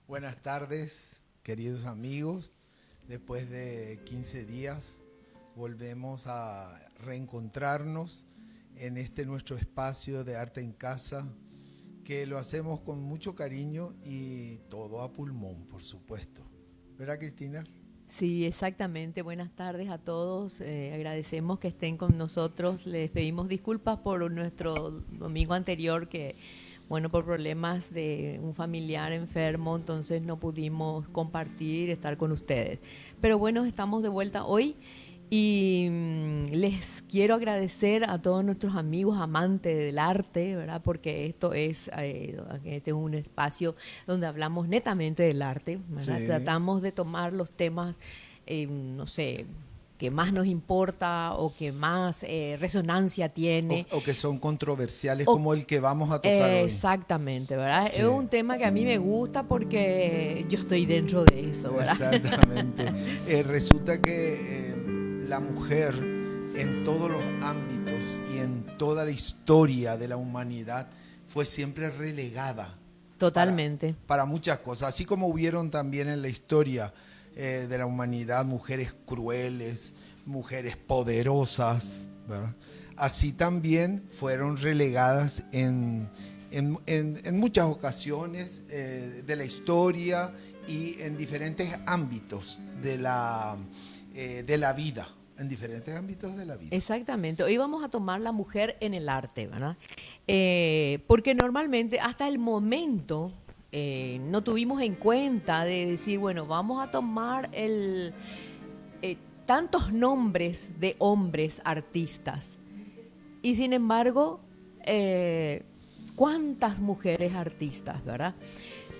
Buenas tardes, queridos amigos. Después de 15 días volvemos a reencontrarnos en este nuestro espacio de arte en casa, que lo hacemos con mucho cariño y todo a pulmón, por supuesto. ¿Verdad, Cristina? Sí, exactamente. Buenas tardes a todos. Agradecemos que estén con nosotros. Les pedimos disculpas por nuestro domingo anterior que, bueno, por problemas de un familiar enfermo, entonces no pudimos compartir, estar con ustedes. Pero bueno, estamos de vuelta hoy y les quiero agradecer a todos nuestros amigos amantes del arte, ¿verdad? Porque este es un espacio donde hablamos netamente del arte, ¿verdad? Sí. Tratamos de tomar los temas, no sé, que más nos importa o que más resonancia tiene. O que son controversiales O, como el que vamos a tocar hoy. exactamente, ¿verdad? Es Sí, un tema que a mí me gusta porque yo estoy dentro de eso, ¿verdad? exactamente. Resulta que la mujer en todos los ámbitos y en toda la historia de la humanidad fue siempre relegada para, Totalmente. para muchas cosas, así como hubieron también en la historia de la humanidad mujeres crueles, mujeres poderosas, ¿verdad? Así también fueron relegadas en muchas ocasiones de la historia y en diferentes ámbitos de la vida, en diferentes ámbitos de la vida. Exactamente. Hoy vamos a tomar la mujer en el arte, ¿verdad? Porque normalmente hasta el momento no tuvimos en cuenta de decir, bueno, vamos a tomar tantos nombres de hombres artistas. Y sin embargo, ¿cuántas mujeres artistas, verdad?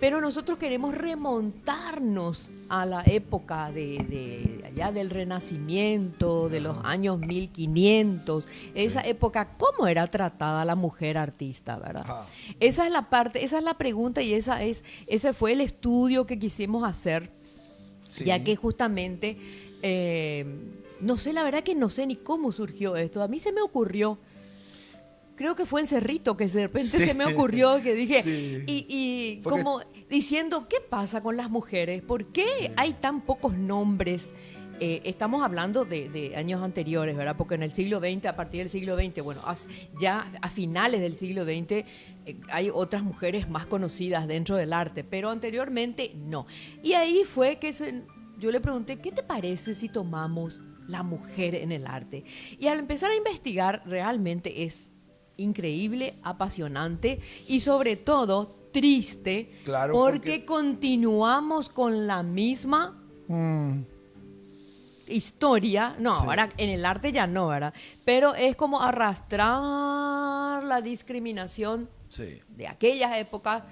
Pero nosotros queremos remontarnos a la época de allá del Renacimiento, de los Ajá, años 1500, esa sí. época, ¿cómo era tratada la mujer artista, verdad? Ajá, Esa es la parte, esa es la pregunta y ese fue el estudio que quisimos hacer, ya sí. que justamente, eh, no sé, la verdad que no sé ni cómo surgió esto. A mí se me ocurrió, creo que fue en Cerrito que de repente Sí, se me ocurrió que dije, sí. y Porque, como diciendo, ¿qué pasa con las mujeres? ¿Por qué sí, hay tan pocos nombres? Estamos hablando de años anteriores, ¿verdad? Porque en el siglo XX, a partir del siglo XX, bueno, ya a finales del siglo XX hay otras mujeres más conocidas dentro del arte, pero anteriormente no. Y ahí fue que yo le pregunté, ¿qué te parece si tomamos la mujer en el arte? Y al empezar a investigar, realmente es increíble, apasionante y sobre todo triste claro, porque porque continuamos con la misma mm, historia. No, sí, ahora en el arte ya no, ¿verdad? Pero es como arrastrar la discriminación sí. de aquellas épocas,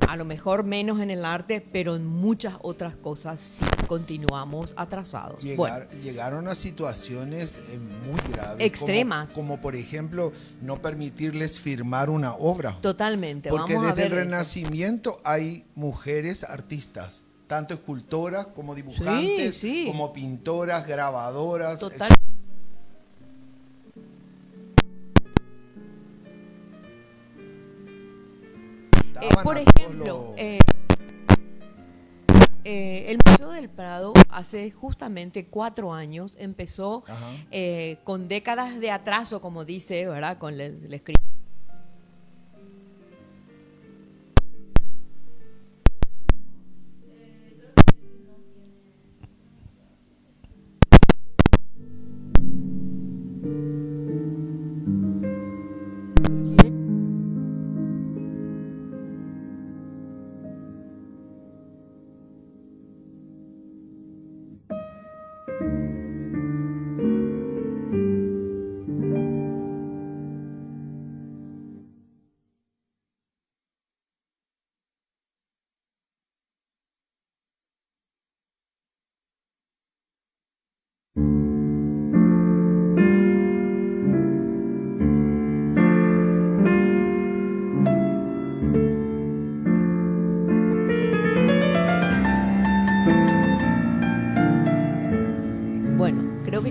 a lo mejor menos en el arte, pero en muchas otras cosas sí continuamos atrasados. Bueno, Llegaron a situaciones muy graves, extremas, como por ejemplo no permitirles firmar una obra, totalmente. porque Vamos a desde el ver eso. Renacimiento hay mujeres artistas, tanto escultoras como Sí, dibujantes, sí, como pintoras, grabadoras, total. estaban Por a todos ejemplo, los... el Museo del Prado hace justamente 4 años empezó Ajá. con décadas de atraso, como dice, ¿verdad? Con el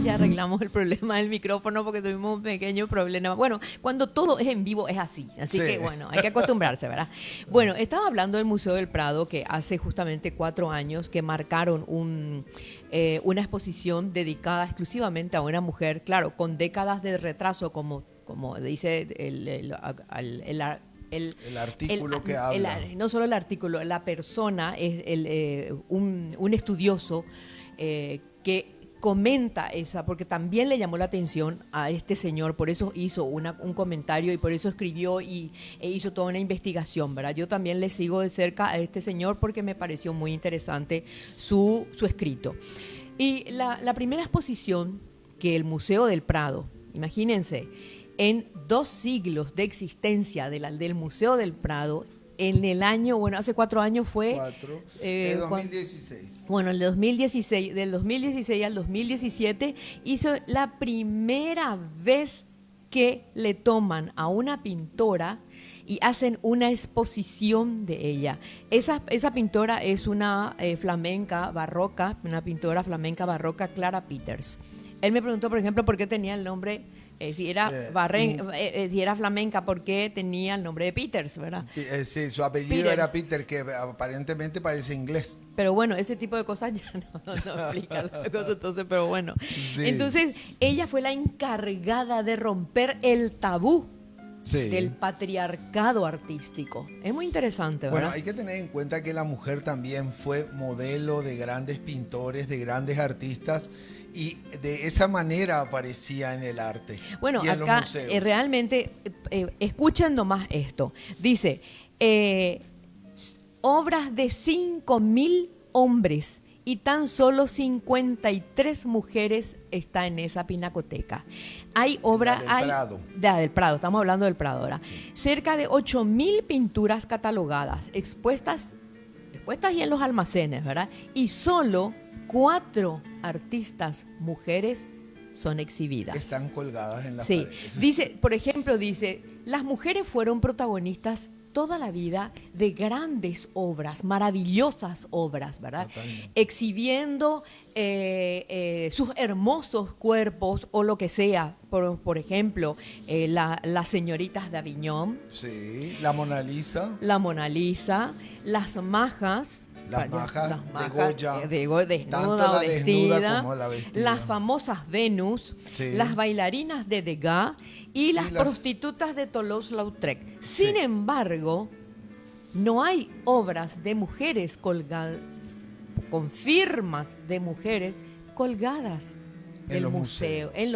ya arreglamos el problema del micrófono porque tuvimos un pequeño problema. Bueno, cuando todo es en vivo es así que bueno, hay que acostumbrarse, ¿verdad? Bueno, estaba hablando del Museo del Prado, que hace justamente 4 años que marcaron una exposición dedicada exclusivamente a una mujer, claro, con décadas de retraso, como dice el artículo que habla. No solo el artículo, la persona es un estudioso que comenta porque también le llamó la atención a este señor, por eso hizo un comentario y por eso escribió e hizo toda una investigación, ¿verdad? Yo también le sigo de cerca a este señor porque me pareció muy interesante su escrito. Y la primera exposición que el Museo del Prado, imagínense, en 2 siglos de existencia del Museo del Prado, en el año, bueno, hace 4 años fue... 2016. Bueno, el 2016, del 2016 al 2017, hizo la primera vez que le toman a una pintora y hacen una exposición de ella. Esa pintora es una flamenca barroca, una pintora flamenca barroca, Clara Peters. Él me preguntó, por ejemplo, por qué tenía el nombre... si era flamenca, ¿por qué tenía el nombre de Peters, verdad? Sí, su apellido era Peter, que aparentemente parece inglés. Pero bueno, ese tipo de cosas ya no explica la cosa, entonces, pero bueno. Sí. Entonces, ella fue la encargada de romper el tabú del patriarcado artístico. Es muy interesante, ¿verdad? Bueno, hay que tener en cuenta que la mujer también fue modelo de grandes pintores, de grandes artistas, y de esa manera aparecía en el arte. Bueno, y en acá los museos. Realmente, escuchen nomás esto. Dice, obras de 5.000 hombres y tan solo 53 mujeres está en esa pinacoteca. Hay obras... del Prado, estamos hablando del Prado ahora. Sí. Cerca de 8.000 pinturas catalogadas, expuestas y en los almacenes, ¿verdad? Y solo 4 artistas mujeres son exhibidas. Están colgadas en las paredes. Dice, por ejemplo, las mujeres fueron protagonistas toda la vida de grandes obras, maravillosas obras, ¿verdad? Totalmente. Exhibiendo sus hermosos cuerpos o lo que sea. Por ejemplo, las señoritas de Aviñón. Sí, la Mona Lisa. Las majas. Las majas de Goya, desnuda o vestida, como la vestida. Las famosas Venus, las bailarinas de Degas y las prostitutas de Toulouse-Lautrec. Sin embargo, no hay obras de mujeres colgadas, con firmas de mujeres colgadas en los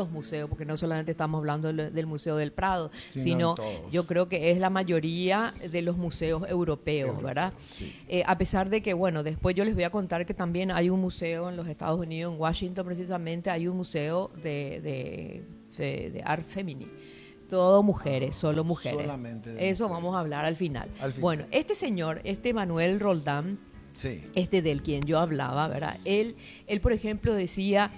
museos, porque no solamente estamos hablando del Museo del Prado, sino yo creo que es la mayoría de los museos europeos, ¿verdad? Sí. A pesar de que, bueno, después yo les voy a contar que también hay un museo en los Estados Unidos, en Washington precisamente, hay un museo de art feminine. Todo mujeres, solo mujeres. Solamente eso vamos a hablar al final. Bueno, este señor, Manuel Roldán, sí, del quien yo hablaba, ¿verdad? Él por ejemplo, decía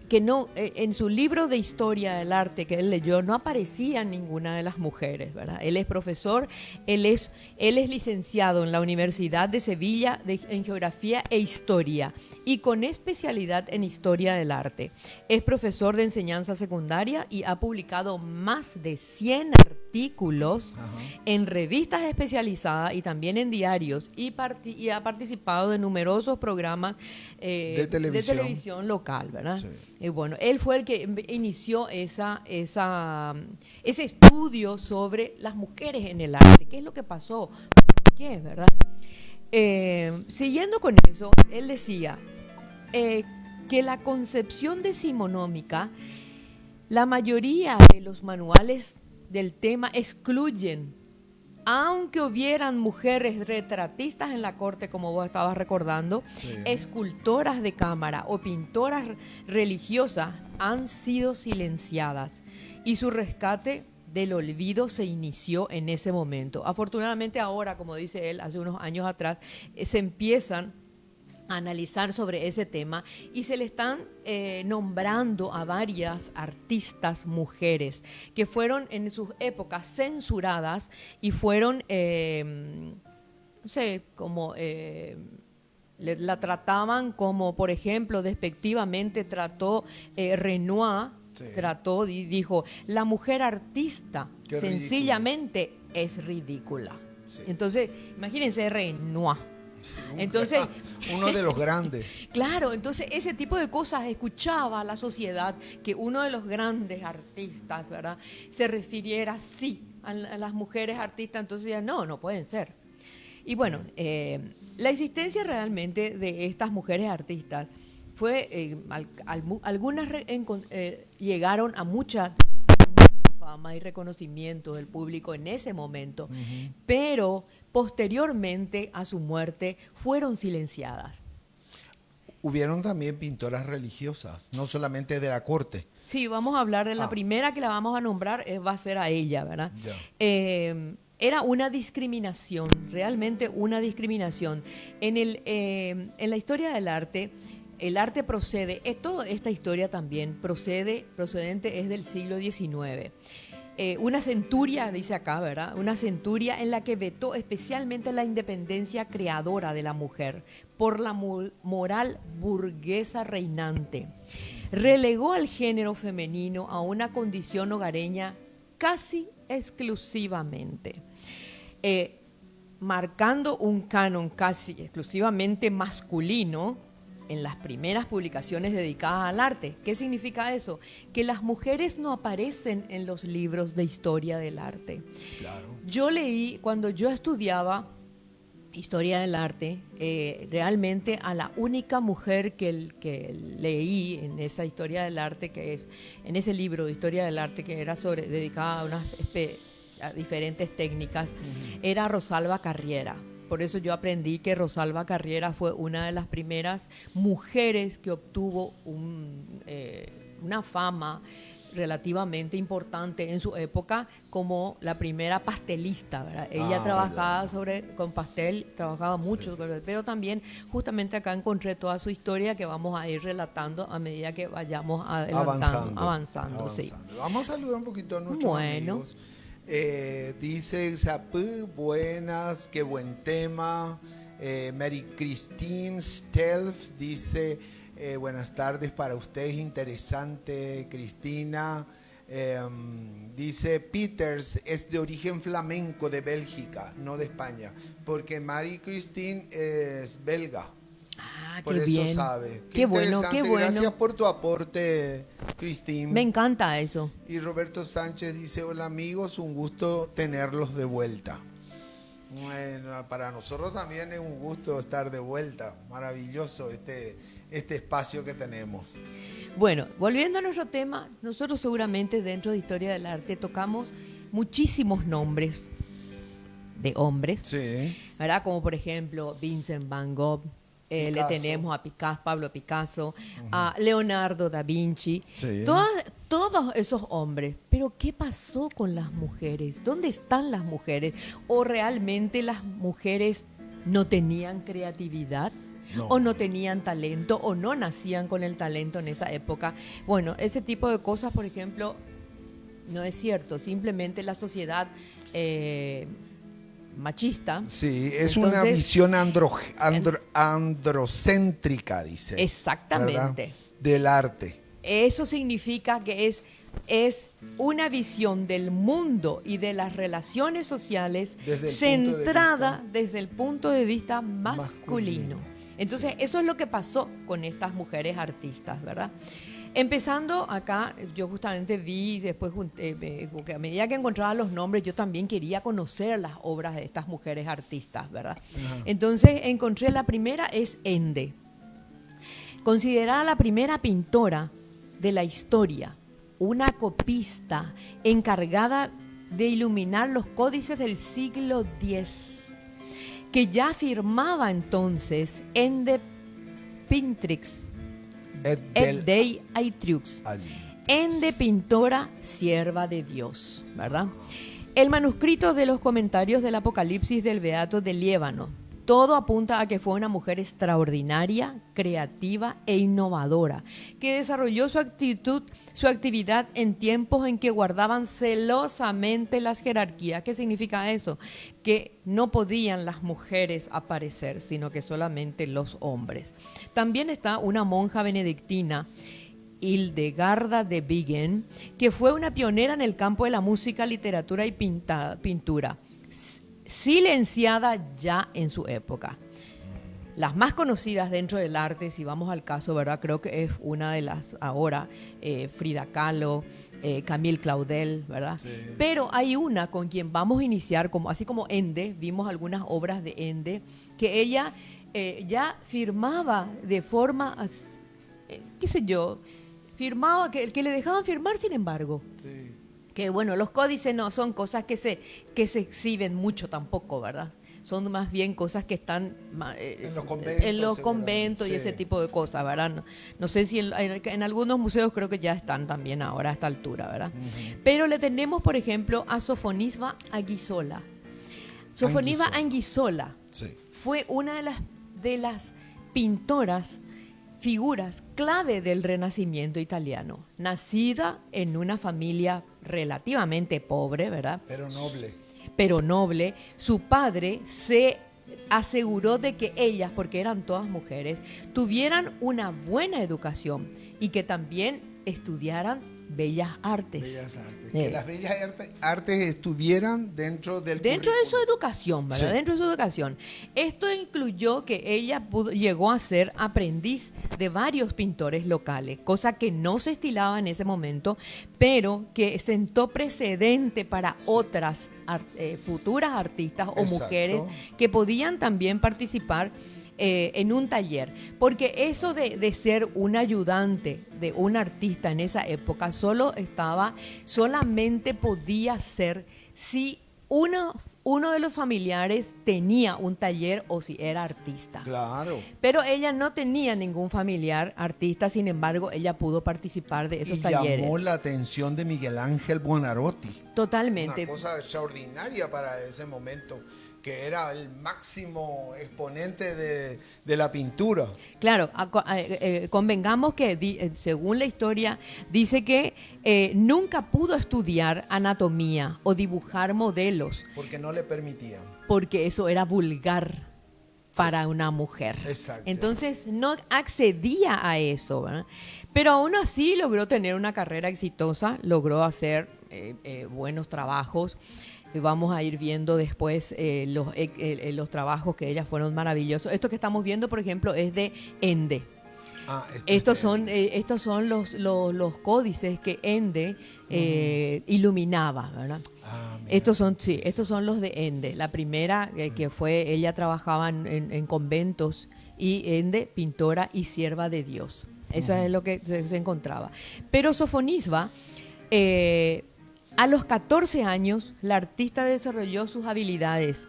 que no, en su libro de historia del arte que él leyó, no aparecía ninguna de las mujeres, ¿verdad? Él es profesor, él es licenciado en la Universidad de Sevilla en Geografía e Historia y con especialidad en Historia del Arte. Es profesor de enseñanza secundaria y ha publicado más de 100 artículos en revistas especializadas y también en diarios y ha participado de numerosos programas de televisión local, ¿verdad? Sí. Y bueno, él fue el que inició ese estudio sobre las mujeres en el arte. ¿Qué es lo que pasó? ¿Qué es, verdad? Siguiendo con eso, él decía que la concepción decimonómica, la mayoría de los manuales del tema excluyen, aunque hubieran mujeres retratistas en la corte, como vos estabas recordando, escultoras de cámara o pintoras religiosas han sido silenciadas y su rescate del olvido se inició en ese momento. Afortunadamente ahora, como dice él, hace unos años atrás, se empiezan a analizar sobre ese tema y se le están nombrando a varias artistas mujeres que fueron en sus épocas censuradas y fueron, no sé, como La trataban como, por ejemplo, despectivamente trató Renoir, trató y dijo, la mujer artista Qué sencillamente es ridícula. Sí. Entonces, imagínense Renoir. Entonces, uno de los grandes. Claro, entonces ese tipo de cosas escuchaba la sociedad, que uno de los grandes artistas, ¿verdad?, se refiriera así a las mujeres artistas, entonces ya no pueden ser. Y bueno, la existencia realmente de estas mujeres artistas fue, algunas llegaron a mucha fama y reconocimiento del público en ese momento, pero posteriormente a su muerte fueron silenciadas. Hubieron también pintoras religiosas, no solamente de la corte. Sí, vamos a hablar de la primera que la vamos a nombrar, va a ser a ella, ¿verdad? Era una discriminación, realmente una discriminación. En la historia del arte, el arte procede, toda esta historia también procedente es del siglo XIX. Una centuria, dice acá, ¿verdad? Una centuria en la que vetó especialmente la independencia creadora de la mujer por la moral burguesa reinante. Relegó al género femenino a una condición hogareña casi exclusivamente, marcando un canon casi exclusivamente masculino en las primeras publicaciones dedicadas al arte. ¿Qué significa eso? Que las mujeres no aparecen en los libros de historia del arte. Claro. Yo leí, cuando yo estudiaba historia del arte, realmente a la única mujer que leí en esa historia del arte, que es en ese libro de historia del arte que era dedicada a diferentes técnicas, era Rosalba Carriera. Por eso yo aprendí que Rosalba Carriera fue una de las primeras mujeres que obtuvo una fama relativamente importante en su época como la primera pastelista, ¿verdad? Ella trabajaba con pastel, trabajaba mucho, pero también justamente acá encontré toda su historia que vamos a ir relatando a medida que vayamos avanzando. Sí. Vamos a saludar un poquito a nuestros amigos. Dice Zapú, buenas, qué buen tema. Mary Christine Stelf dice, buenas tardes para ustedes, interesante, Cristina. Dice Peters, es de origen flamenco de Bélgica, no de España, porque Mary Christine es belga. Por qué eso bien. sabe. Qué bueno. Gracias por tu aporte, Cristín. Me encanta eso. Y Roberto Sánchez dice, hola amigos, un gusto tenerlos de vuelta. Bueno, para nosotros también es un gusto estar de vuelta. Maravilloso este espacio que tenemos. Bueno, volviendo a nuestro tema, nosotros seguramente dentro de Historia del Arte tocamos muchísimos nombres de hombres, sí, ¿verdad? Como por ejemplo Vincent Van Gogh, le tenemos a Pablo Picasso, a Leonardo da Vinci, sí, todos esos hombres. Pero ¿qué pasó con las mujeres? ¿Dónde están las mujeres? ¿O realmente las mujeres no tenían creatividad? No. ¿O no tenían talento? ¿O no nacían con el talento en esa época? Bueno, ese tipo de cosas, por ejemplo, no es cierto. Simplemente la sociedad machista. Sí, es una visión androcéntrica, dice. Exactamente. ¿Verdad? Del arte. Eso significa que es una visión del mundo y de las relaciones sociales centrada desde el punto de vista masculino. Entonces, sí, eso es lo que pasó con estas mujeres artistas, ¿verdad? Empezando acá, yo justamente vi, después a medida que encontraba los nombres, yo también quería conocer las obras de estas mujeres artistas, ¿verdad? Ajá. Entonces encontré, la primera es Ende, considerada la primera pintora de la historia, una copista encargada de iluminar los códices del siglo X, que ya afirmaba entonces Ende Pintrix, et Dei Aitrux, Ende pintora, sierva de Dios, ¿verdad? El manuscrito de los comentarios del Apocalipsis del Beato de Liébano, todo apunta a que fue una mujer extraordinaria, creativa e innovadora, que desarrolló su actividad en tiempos en que guardaban celosamente las jerarquías. ¿Qué significa eso? Que no podían las mujeres aparecer, sino que solamente los hombres. También está una monja benedictina, Hildegarda de Bingen, que fue una pionera en el campo de la música, literatura y pintura, silenciada ya en su época. Las más conocidas dentro del arte, si vamos al caso, ¿verdad? Creo que es una de las ahora, Frida Kahlo, Camille Claudel, ¿verdad? Sí. Pero hay una con quien vamos a iniciar, así como Ende, vimos algunas obras de Ende, que ella ya firmaba de forma, qué sé yo, firmaba, que le dejaban firmar, sin embargo. Sí. Que bueno, los códices no son cosas que se exhiben mucho tampoco, ¿verdad? Son más bien cosas que están en los conventos y sí, ese tipo de cosas, ¿verdad? No sé si en algunos museos creo que ya están también ahora a esta altura, ¿verdad? Uh-huh. Pero le tenemos, por ejemplo, a Sofonisba Anguissola. Sofonisba Anguissola sí, fue una de las pintoras, figuras clave del Renacimiento italiano, nacida en una familia relativamente pobre, ¿verdad? Pero noble. Su padre se aseguró de que ellas, porque eran todas mujeres, tuvieran una buena educación y que también estudiaran bellas artes. Que las bellas artes estuvieran dentro de su educación, ¿verdad? Sí. Dentro de su educación. Esto incluyó que ella llegó a ser aprendiz de varios pintores locales, cosa que no se estilaba en ese momento, pero que sentó precedente para sí, otras futuras artistas o exacto, mujeres que podían también participar en un taller, porque eso de ser un ayudante de un artista en esa época solamente podía ser si uno de los familiares tenía un taller o si era artista. Claro. Pero ella no tenía ningún familiar artista, sin embargo, ella pudo participar de esos talleres. Llamó la atención de Miguel Ángel Buonarroti. Totalmente. Una cosa extraordinaria para ese momento, que era el máximo exponente de la pintura. Claro, convengamos que según la historia dice que nunca pudo estudiar anatomía o dibujar modelos. Porque no le permitían. Porque eso era vulgar para una mujer. Exacto. Entonces no accedía a eso, ¿verdad? Pero aún así logró tener una carrera exitosa, logró hacer buenos trabajos. Vamos a ir viendo después los trabajos que ellas fueron maravillosos. Esto que estamos viendo, por ejemplo, es de Ende. Estos son los códices que Ende iluminaba, ¿verdad? Estos son los de Ende. La primera, que fue, ella trabajaba en conventos, y Ende, pintora y sierva de Dios. Eso es lo que se encontraba. Pero Sofonisba, a los 14 años, la artista desarrolló sus habilidades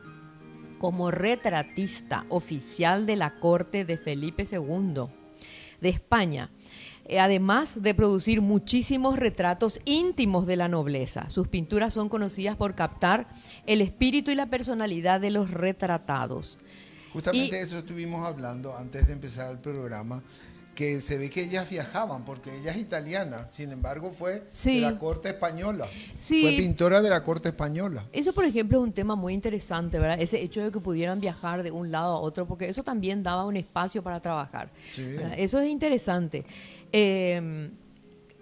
como retratista oficial de la corte de Felipe II de España, además de producir muchísimos retratos íntimos de la nobleza. Sus pinturas son conocidas por captar el espíritu y la personalidad de los retratados. Justamente eso estuvimos hablando antes de empezar el programa, que se ve que ellas viajaban, porque ella es italiana, sin embargo fue de la corte española, fue pintora de la corte española. Eso, por ejemplo, es un tema muy interesante, ¿verdad? Ese hecho de que pudieran viajar de un lado a otro, porque eso también daba un espacio para trabajar. Sí. Eso es interesante.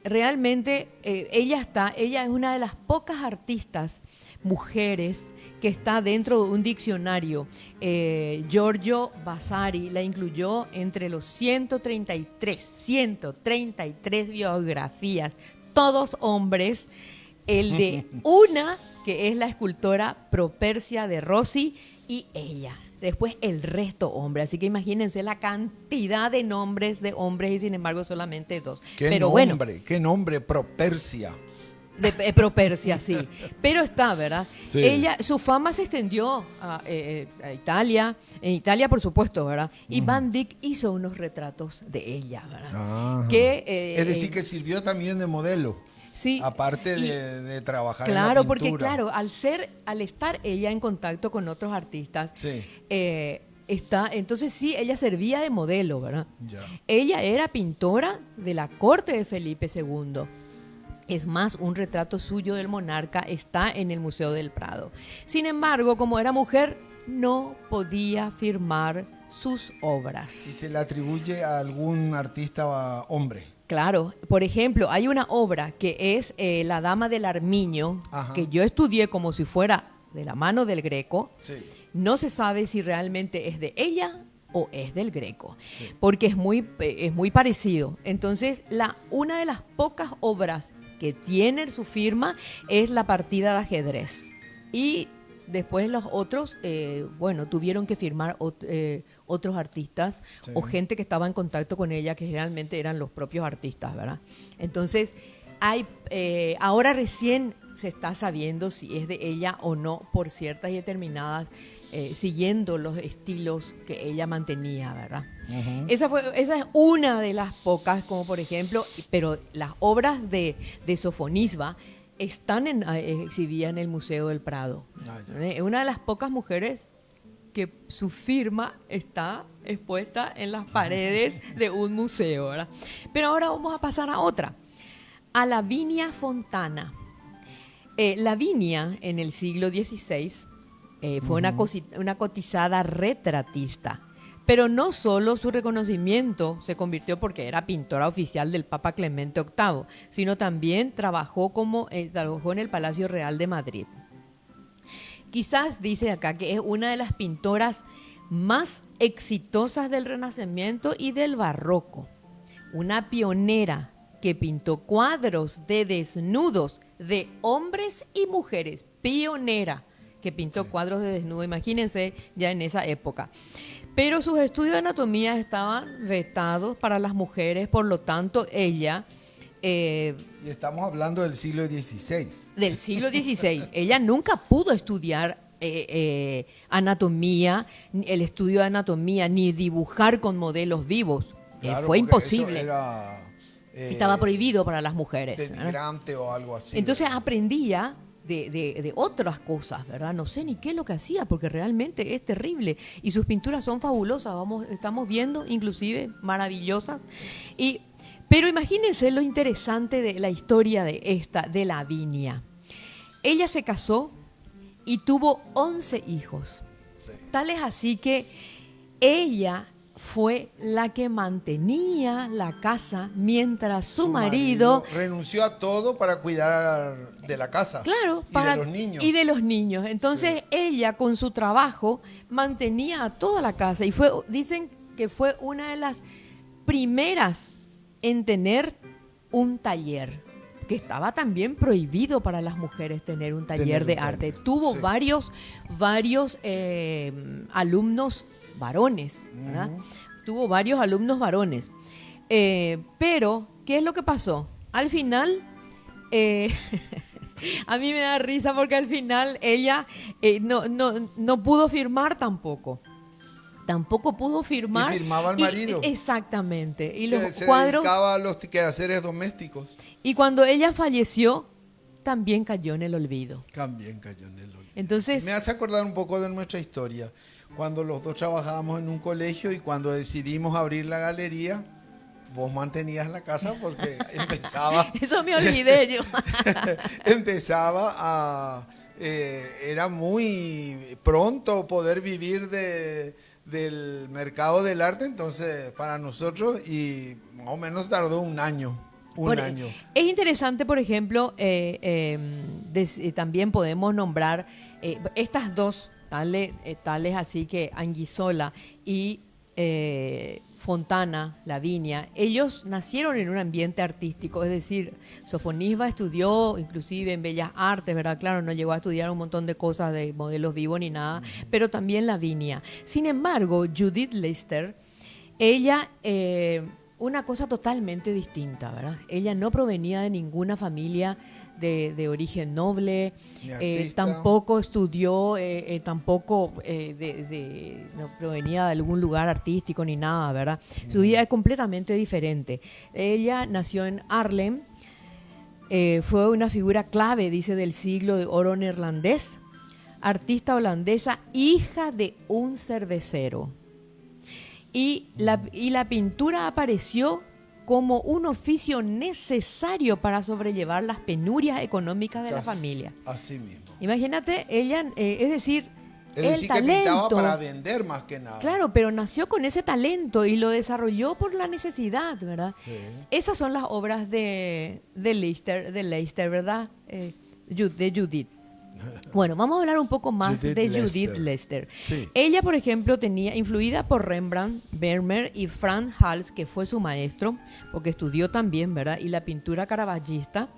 Realmente ella es una de las pocas artistas mujeres que está dentro de un diccionario. Giorgio Vasari la incluyó entre los 133 biografías, todos hombres, el de una que es la escultora Propercia de Rossi y ella. Después el resto hombres, así que imagínense la cantidad de nombres de hombres y sin embargo solamente 2. ¿Qué nombre, Propercia? De Propercia, sí. Pero está, ¿verdad? Sí. Su fama se extendió a Italia, en Italia por supuesto, ¿verdad? Y Van Dyck hizo unos retratos de ella, ¿verdad? Es decir, que sirvió también de modelo. Sí. Aparte de trabajar en la pintura. Porque al estar ella en contacto con otros artistas, sí, Entonces sí, ella servía de modelo, ¿verdad? Ya. Ella era pintora de la corte de Felipe II. Es más, un retrato suyo del monarca está en el Museo del Prado. Sin embargo, como era mujer, no podía firmar sus obras. ¿Y se le atribuye a algún artista hombre? Claro, por ejemplo, hay una obra que es La Dama del Armiño, Ajá. que yo estudié como si fuera de la mano del Greco. Sí. No se sabe si realmente es de ella o es del Greco, Sí. porque es muy parecido. Entonces, una de las pocas obras que tiene su firma es la partida de ajedrez. Y después los otros, tuvieron que firmar otros artistas, Sí. o gente que estaba en contacto con ella, que generalmente eran los propios artistas, ¿verdad? Entonces, ahora recién se está sabiendo si es de ella o no, por ciertas y determinadas, siguiendo los estilos que ella mantenía, ¿verdad? Ujú. Esa es una de las pocas, como por ejemplo, pero las obras de Sofonisba están exhibidas en el Museo del Prado. Ah, ya. Es una de las pocas mujeres que su firma está expuesta en las paredes de un museo, ¿verdad? Pero ahora vamos a pasar a otra, a Lavinia Fontana. Lavinia, en el siglo XVI, fue una cotizada retratista. Pero no solo su reconocimiento se convirtió porque era pintora oficial del Papa Clemente VIII, sino también trabajó en el Palacio Real de Madrid. Quizás dice acá que es una de las pintoras más exitosas del Renacimiento y del Barroco. Una pionera que pintó cuadros de desnudos de hombres y mujeres. Pionera que pintó cuadros de desnudo, imagínense ya en esa época. Pero sus estudios de anatomía estaban vetados para las mujeres, por lo tanto ella... Y estamos hablando del siglo XVI. Del siglo XVI. Ella nunca pudo estudiar anatomía, el estudio de anatomía, ni dibujar con modelos vivos. Claro, Fue porque imposible. eso era, Estaba prohibido para las mujeres. denigrante o algo así. Entonces ¿verdad? aprendía de otras cosas, ¿verdad? No sé ni qué es lo que hacía, porque realmente es terrible. Y sus pinturas son fabulosas, estamos viendo, inclusive maravillosas. Pero imagínense lo interesante de la historia de Lavinia. Ella se casó y tuvo 11 hijos. Sí. Tal es así que ella fue la que mantenía la casa mientras su marido renunció a todo para cuidar de la casa. Claro, y de los niños. Y de los niños. Entonces ella con su trabajo mantenía a toda la casa y dicen que fue una de las primeras en tener un taller, que estaba también prohibido para las mujeres tener un taller de arte. Tuvo sí. varios alumnos varones, ¿verdad? Tuvo varios alumnos varones. Pero, ¿qué es lo que pasó? Al final... a mí me da risa porque al final ella no pudo firmar tampoco. Tampoco pudo firmar. Y firmaba al marido. Exactamente. Y los se cuadros. dedicaba a los quehaceres domésticos. Y cuando ella falleció, también cayó en el olvido. También cayó en el olvido. Entonces, me hace acordar un poco de nuestra historia. Cuando los dos trabajábamos en un colegio y cuando decidimos abrir la galería, vos mantenías la casa porque empezaba... Eso me olvidé yo. Empezaba a... era muy pronto poder vivir del mercado del arte, entonces para nosotros, y más o menos tardó un año. Año. Es interesante, por ejemplo, también podemos nombrar estas dos, tales así que Anguissola y Fontana, Lavinia. Ellos nacieron en un ambiente artístico, es decir, Sofonisba estudió inclusive en Bellas Artes, ¿verdad? Claro, no llegó a estudiar un montón de cosas de modelos vivos ni nada, pero también Lavinia. Sin embargo, Judith Leyster, ella... una cosa totalmente distinta, ¿verdad? Ella no provenía de ninguna familia de origen noble, tampoco estudió, no provenía de algún lugar artístico ni nada, ¿verdad? Su vida es completamente diferente. Ella nació en Haarlem, fue una figura clave, dice, del siglo de oro neerlandés. artista holandesa, hija de un cervecero. Y la pintura apareció como un oficio necesario para sobrellevar las penurias económicas de la familia. Así mismo. Imagínate, ella, es decir, que pintaba para vender más que nada. Claro, pero nació con ese talento y lo desarrolló por la necesidad, ¿verdad? Sí. Esas son las obras de Leicester, ¿verdad? De Judith. Bueno, vamos a hablar un poco más de Judith Leicester. Sí. Ella, por ejemplo, influida por Rembrandt, Vermeer y Frans Hals, que fue su maestro, porque estudió también, ¿verdad? Y la pintura caravallista,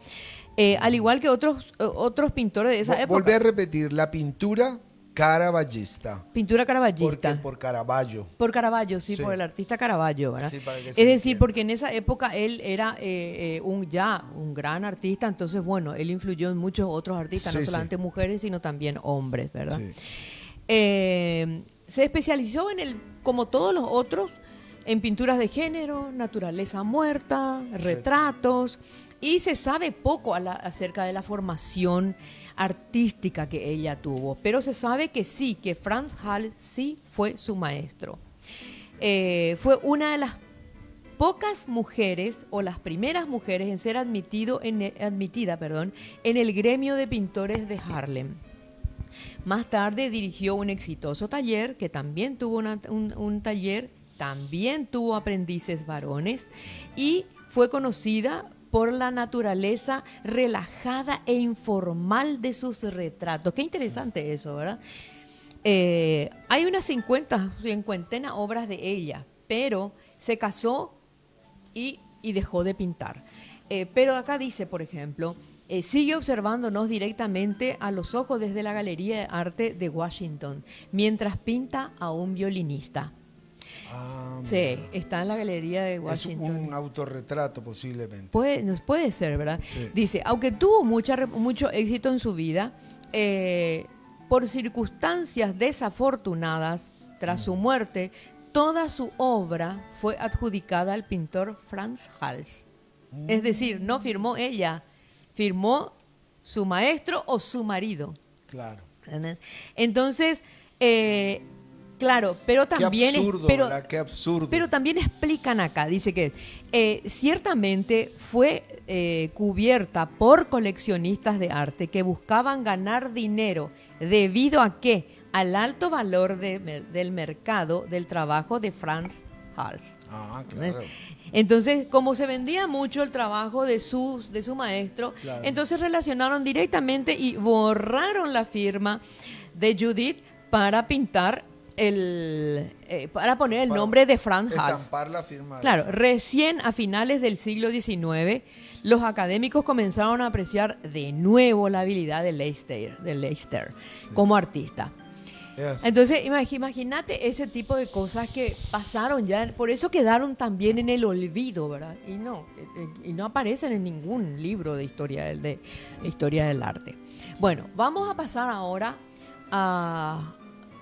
al igual que otros pintores de esa época. Volví a repetir, la pintura caravallista. Pintura caravallista. Por Caravaggio. Por Caravaggio, sí, por el artista Caravaggio, ¿verdad? Sí, para que se entienda. Porque en esa época él era un gran artista, entonces, bueno, él influyó en muchos otros artistas, no solamente mujeres, sino también hombres, ¿verdad? Sí. Se especializó como todos los otros, en pinturas de género, naturaleza muerta, retratos, y se sabe poco acerca de la formación artística que ella tuvo, pero se sabe que sí, que Frans Hals sí fue su maestro. Fue una de las pocas mujeres, o las primeras mujeres en ser admitida en el gremio de pintores de Haarlem. Más tarde dirigió un exitoso taller, que también tuvo un taller, también tuvo aprendices varones, y fue conocida por la naturaleza relajada e informal de sus retratos. Qué interesante eso, ¿verdad? Hay unas 50 obras de ella, pero se casó y dejó de pintar. Pero acá dice, por ejemplo, sigue observándonos directamente a los ojos desde la Galería de Arte de Washington, mientras pinta a un violinista. Sí, está en la Galería de Washington. Es un autorretrato posiblemente. Puede ser, ¿verdad? Sí. Dice, aunque tuvo mucho éxito en su vida, por circunstancias desafortunadas, tras su muerte, toda su obra fue adjudicada al pintor Frans Hals. Es decir, no firmó ella, firmó su maestro o su marido. Claro. Entonces, claro, pero también... Qué absurdo, ¿verdad? Qué absurdo. Pero también explican acá, dice que ciertamente fue cubierta por coleccionistas de arte que buscaban ganar dinero debido a que al alto valor del mercado del trabajo de Frans Hals. Claro. Entonces, como se vendía mucho el trabajo de su maestro, claro, entonces relacionaron directamente y borraron la firma de Judith para pintar para poner el nombre de Frans Hals. Estampar la firma. Claro, recién a finales del siglo XIX, los académicos comenzaron a apreciar de nuevo la habilidad de Leicester sí, como artista. Entonces, imagínate ese tipo de cosas que pasaron ya, por eso quedaron también en el olvido, ¿verdad? Y no aparecen en ningún libro de historia del arte. Bueno, vamos a pasar ahora a...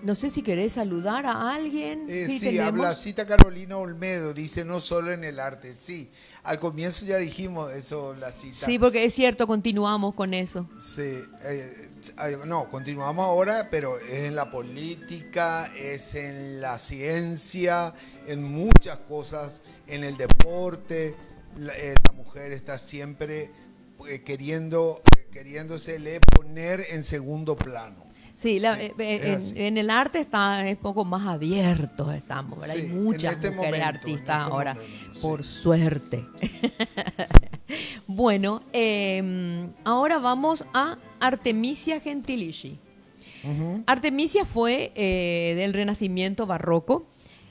No sé si querés saludar a alguien. Sí, habla Cita Carolina Olmedo, dice no solo en el arte, sí. Al comienzo ya dijimos eso, la cita. Sí, porque es cierto, continuamos con eso. Sí, no, continuamos ahora, pero es en la política, es en la ciencia, en muchas cosas, en el deporte. La mujer está siempre queriéndosele poner en segundo plano. Sí, en el arte es poco más abierto, estamos, ¿verdad? Sí, hay muchas mujeres artistas ahora, por suerte. Bueno, ahora vamos a Artemisia Gentileschi. Uh-huh. Artemisia fue del Renacimiento barroco,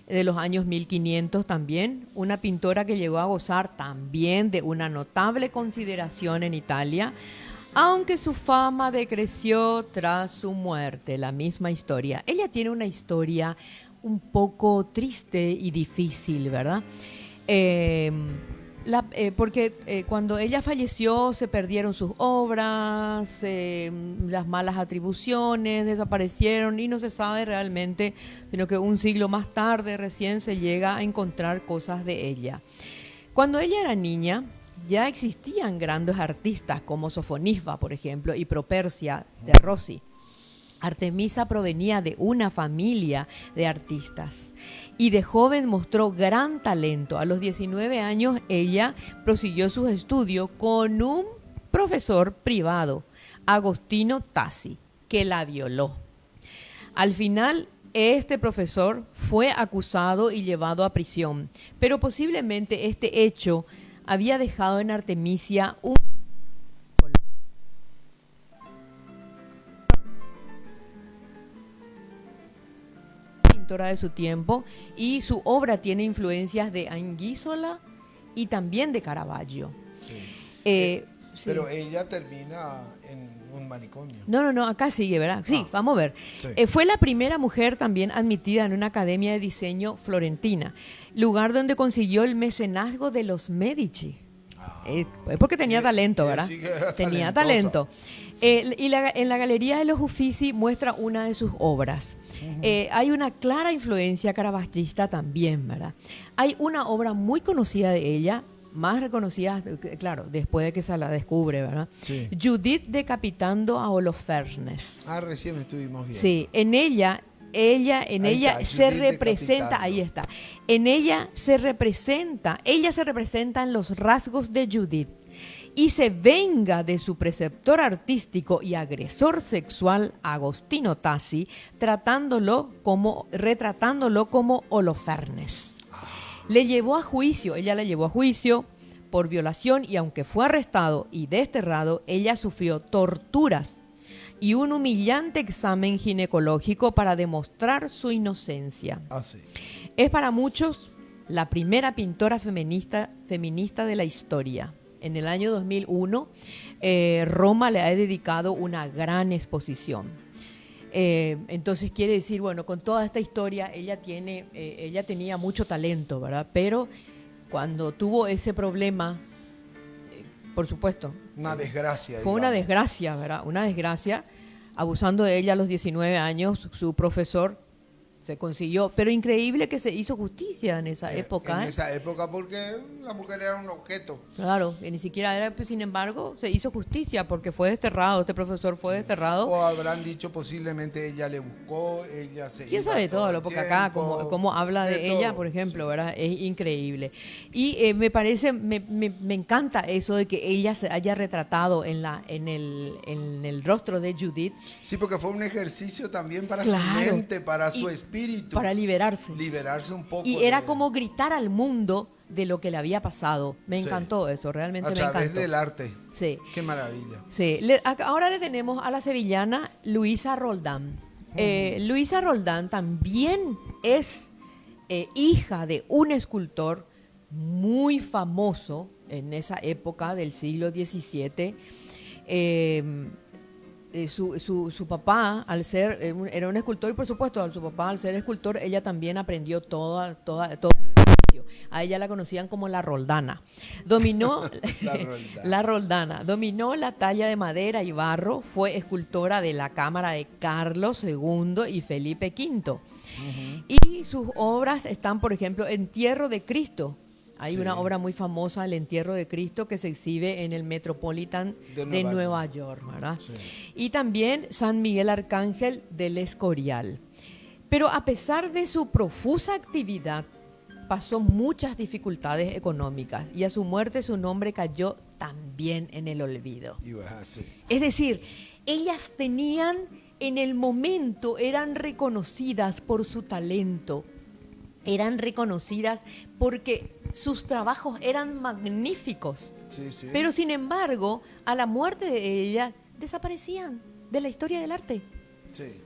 de los años 1500 también, una pintora que llegó a gozar también de una notable consideración en Italia, aunque su fama decreció tras su muerte, la misma historia. Ella tiene una historia un poco triste y difícil, ¿verdad? Porque cuando ella falleció se perdieron sus obras, las malas atribuciones desaparecieron y no se sabe realmente, sino que un siglo más tarde recién se llega a encontrar cosas de ella. Cuando ella era niña, ya existían grandes artistas como Sofonisba, por ejemplo, y Propercia de Rossi. Artemisa provenía de una familia de artistas y de joven mostró gran talento. A los 19 años ella prosiguió sus estudios con un profesor privado, Agostino Tassi, que la violó. Al final, este profesor fue acusado y llevado a prisión, pero posiblemente este hecho había dejado en Artemisia un pintora de su tiempo, y su obra tiene influencias de Anguissola y también de Caravaggio. Sí. Sí. Pero ella termina en un manicomio. No, acá sigue, ¿verdad? Sí, vamos a ver. Sí. Fue la primera mujer también admitida en una academia de diseño florentina, lugar donde consiguió el mecenazgo de los Medici. Porque tenía talento, ¿verdad? Sí, que era tenía talentosa. talento. En la Galería de los Uffizi muestra una de sus obras. Hay una clara influencia caravagista también, ¿verdad? Hay una obra muy conocida de ella, más reconocida, claro, después de que se la descubre, ¿verdad? Sí. Judith decapitando a Holofernes. Recién estuvimos viendo. Sí, en ella Ahí se está, representa, Judith ahí está. En ella se representa en los rasgos de Judith y se venga de su preceptor artístico y agresor sexual Agostino Tassi, retratándolo como Holofernes. Ella la llevó a juicio por violación, y aunque fue arrestado y desterrado, ella sufrió torturas y un humillante examen ginecológico para demostrar su inocencia. Sí. Es para muchos la primera pintora feminista de la historia. En el año 2001, Roma le ha dedicado una gran exposición. Entonces quiere decir, bueno, con toda esta historia ella tenía mucho talento, ¿verdad? Pero cuando tuvo ese problema, por supuesto, Una desgracia. fue una desgracia, ¿verdad? Una desgracia. Abusando de ella a los 19 años, su profesor se consiguió, pero increíble que se hizo justicia en esa época. En esa época, porque la mujer era un objeto. Claro, que ni siquiera era, pues, sin embargo, se hizo justicia porque fue desterrado, este profesor fue desterrado. O habrán dicho posiblemente ella le buscó, ella se ¿Quién iba sabe todo el lo? Porque acá, tiempo, como habla de ella, todo, por ejemplo, sí. ¿verdad? Es increíble. Y me encanta eso de que ella se haya retratado en el rostro de Judith. Sí, porque fue un ejercicio también para Claro. su mente, para su Y espíritu. Para liberarse. Liberarse un poco. Y era como gritar al mundo de lo que le había pasado. Me Sí. encantó eso, realmente A me través encantó. del arte. Sí. Qué maravilla. Sí. Ahora le tenemos a la sevillana Luisa Roldán. Luisa Roldán también es hija de un escultor muy famoso en esa época del siglo XVII. Su papá, al ser, era un escultor, y por supuesto, su papá, al ser escultor, ella también aprendió todo. A ella la conocían como la Roldana. Dominó la Roldana. Dominó la talla de madera y barro. Fue escultora de la cámara de Carlos II y Felipe V. Y sus obras están, por ejemplo, Entierro de Cristo. Hay una obra muy famosa, El Entierro de Cristo, que se exhibe en el Metropolitan de Nueva York, ¿verdad? Sí. Y también San Miguel Arcángel del Escorial. Pero a pesar de su profusa actividad, pasó muchas dificultades económicas, y a su muerte su nombre cayó también en el olvido. Es decir, ellas tenían, en el momento, eran reconocidas por su talento, eran reconocidas porque sus trabajos eran magníficos. Sí, sí. Pero sin embargo, a la muerte de ella, desaparecían de la historia del arte. Sí.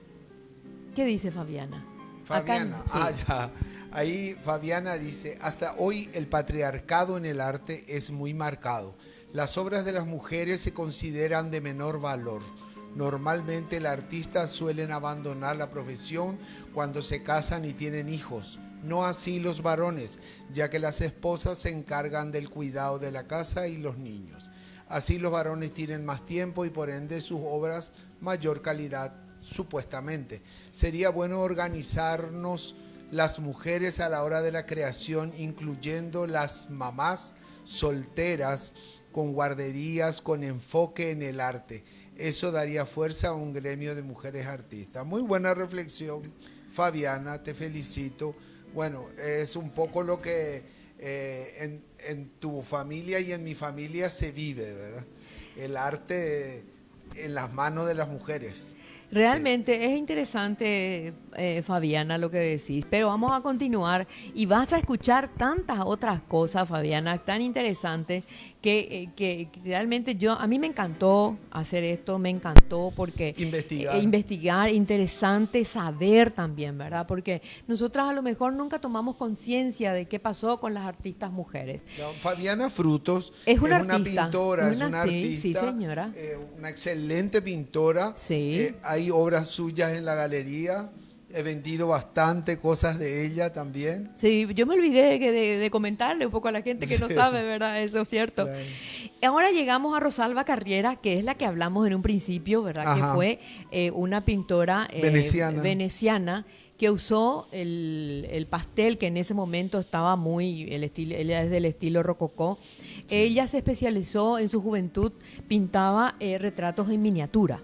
¿Qué dice Fabiana? Fabiana, Acá, sí. ya. Ahí Fabiana dice, hasta hoy el patriarcado en el arte es muy marcado. Las obras de las mujeres se consideran de menor valor. Normalmente las artistas suelen abandonar la profesión cuando se casan y tienen hijos. No así los varones, ya que las esposas se encargan del cuidado de la casa y los niños. Así los varones tienen más tiempo y por ende sus obras mayor calidad, supuestamente. Sería bueno organizarnos las mujeres a la hora de la creación, incluyendo las mamás solteras con guarderías, con enfoque en el arte. eso daría fuerza a un gremio de mujeres artistas. Muy buena reflexión, Fabiana, te felicito. Bueno, es un poco lo que en tu familia y en mi familia se vive, ¿verdad? El arte en las manos de las mujeres. Realmente Sí. es interesante, Fabiana, lo que decís, pero vamos a continuar y vas a escuchar tantas otras cosas, Fabiana, tan interesantes que realmente a mí me encantó hacer esto, me encantó porque Investigar. investigar, interesante saber también, ¿verdad? Porque nosotras a lo mejor nunca tomamos conciencia de qué pasó con las artistas mujeres. No, Fabiana Frutos Es una una artista, pintora, es una sí, sí, artista, señora. una excelente pintora. Sí. Hay obras suyas en la galería. He vendido bastante cosas de ella también. Sí, yo me olvidé de comentarle un poco a la gente que no Sí. sabe, ¿verdad? Eso es cierto. Claro. Ahora llegamos a Rosalba Carriera, que es la que hablamos en un principio, ¿verdad? Ajá. Que fue una pintora veneciana que usó el pastel, que en ese momento estaba ella es del estilo rococó. Sí. Ella se especializó en su juventud, pintaba retratos en miniatura.